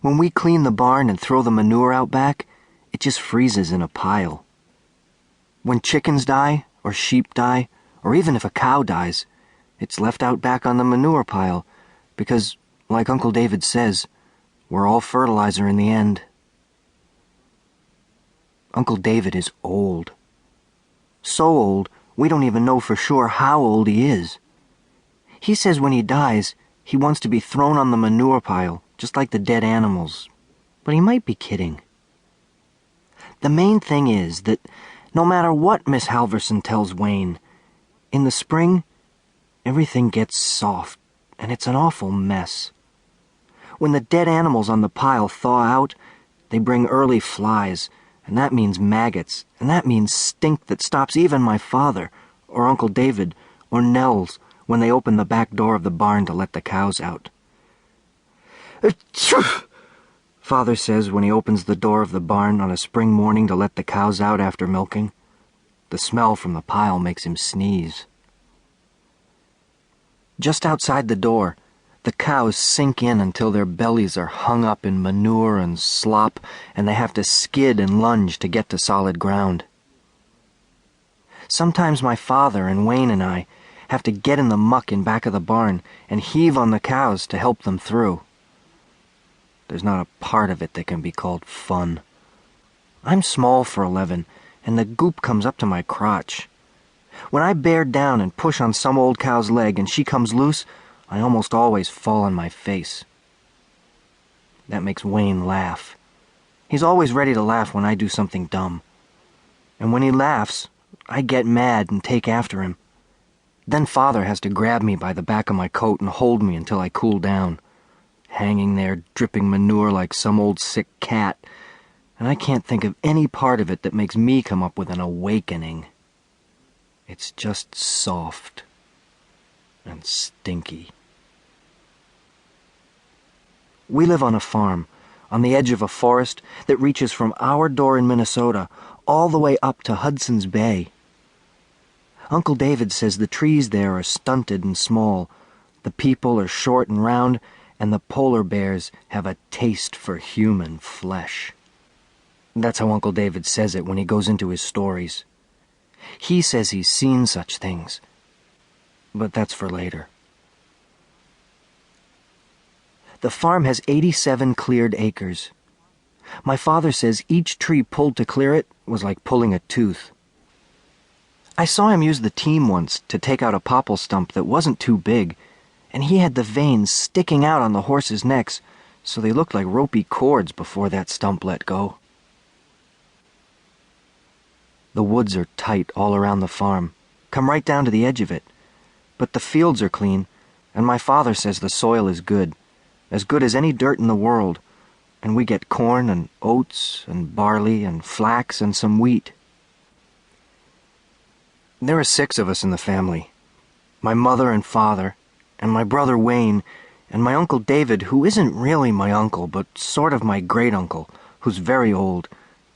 When we clean the barn and throw the manure out back, it just freezes in a pile. When chickens die, or sheep die, or even if a cow dies, it's left out back on the manure pile because, like Uncle David says, we're all fertilizer in the end. Uncle David is old. So old, we don't even know for sure how old he is. He says when he dies, he wants to be thrown on the manure pile, just like the dead animals. But he might be kidding. The main thing is that no matter what Miss Halverson tells Wayne, in the spring, everything gets soft, and it's an awful mess. When the dead animals on the pile thaw out, they bring early flies, and that means maggots, and that means stink that stops even my father, or Uncle David, or Nels, when they open the back door of the barn to let the cows out. Achoo! Father says when he opens the door of the barn on a spring morning to let the cows out after milking. The smell from the pile makes him sneeze. Just outside the door, the cows sink in until their bellies are hung up in manure and slop, and they have to skid and lunge to get to solid ground. Sometimes my father and Wayne and I have to get in the muck in back of the barn and heave on the cows to help them through. There's not a part of it that can be called fun. I'm small for 11, and the goop comes up to my crotch. When I bear down and push on some old cow's leg and she comes loose, I almost always fall on my face. That makes Wayne laugh. He's always ready to laugh when I do something dumb. And when he laughs, I get mad and take after him. Then Father has to grab me by the back of my coat and hold me until I cool down, hanging there dripping manure like some old sick cat, and I can't think of any part of it that makes me come up with an awakening. It's just soft and stinky. We live on a farm, on the edge of a forest that reaches from our door in Minnesota all the way up to Hudson's Bay. Uncle David says the trees there are stunted and small, the people are short and round, and the polar bears have a taste for human flesh. That's how Uncle David says it when he goes into his stories. He says he's seen such things, but that's for later. The farm has 87 cleared acres. My father says each tree pulled to clear it was like pulling a tooth. I saw him use the team once to take out a popple stump that wasn't too big, and he had the veins sticking out on the horses' necks, so they looked like ropey cords before that stump let go. The woods are tight all around the farm, come right down to the edge of it, but the fields are clean, and my father says the soil is good as any dirt in the world, and we get corn and oats and barley and flax and some wheat. There are 6 of us in the family, my mother and father, and my brother Wayne, and my Uncle David, who isn't really my uncle, but sort of my great-uncle, who's very old,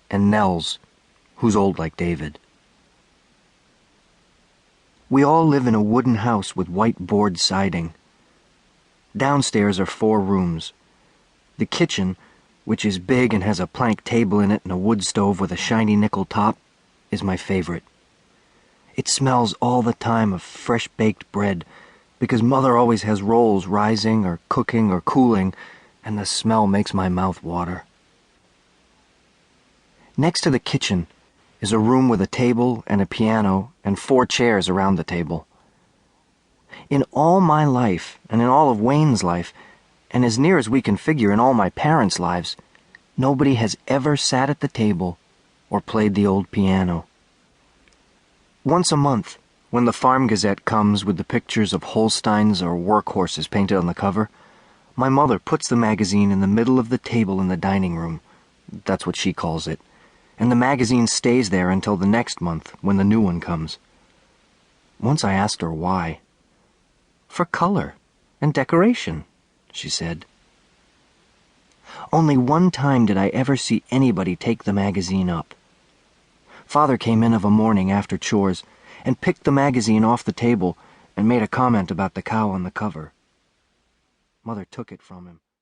and Nels, who's old like David. We all live in a wooden house with white board siding. Downstairs are 4 rooms. The kitchen, which is big and has a plank table in it and a wood stove with a shiny nickel top, is my favorite. It smells all the time of fresh-baked bread, because Mother always has rolls rising or cooking or cooling, and the smell makes my mouth water. Next to the kitchen is a room with a table and a piano and 4 chairs around the table. In all my life, and in all of Wayne's life, and as near as we can figure in all my parents' lives, nobody has ever sat at the table or played the old piano. Once a month, when the Farm Gazette comes with the pictures of Holsteins or workhorses painted on the cover, my mother puts the magazine in the middle of the table in the dining room. That's what she calls it. And the magazine stays there until the next month, when the new one comes. Once I asked her why. "For color and decoration," she said. Only one time did I ever see anybody take the magazine up. Father came in of a morning after chores and picked the magazine off the table and made a comment about the cow on the cover. Mother took it from him.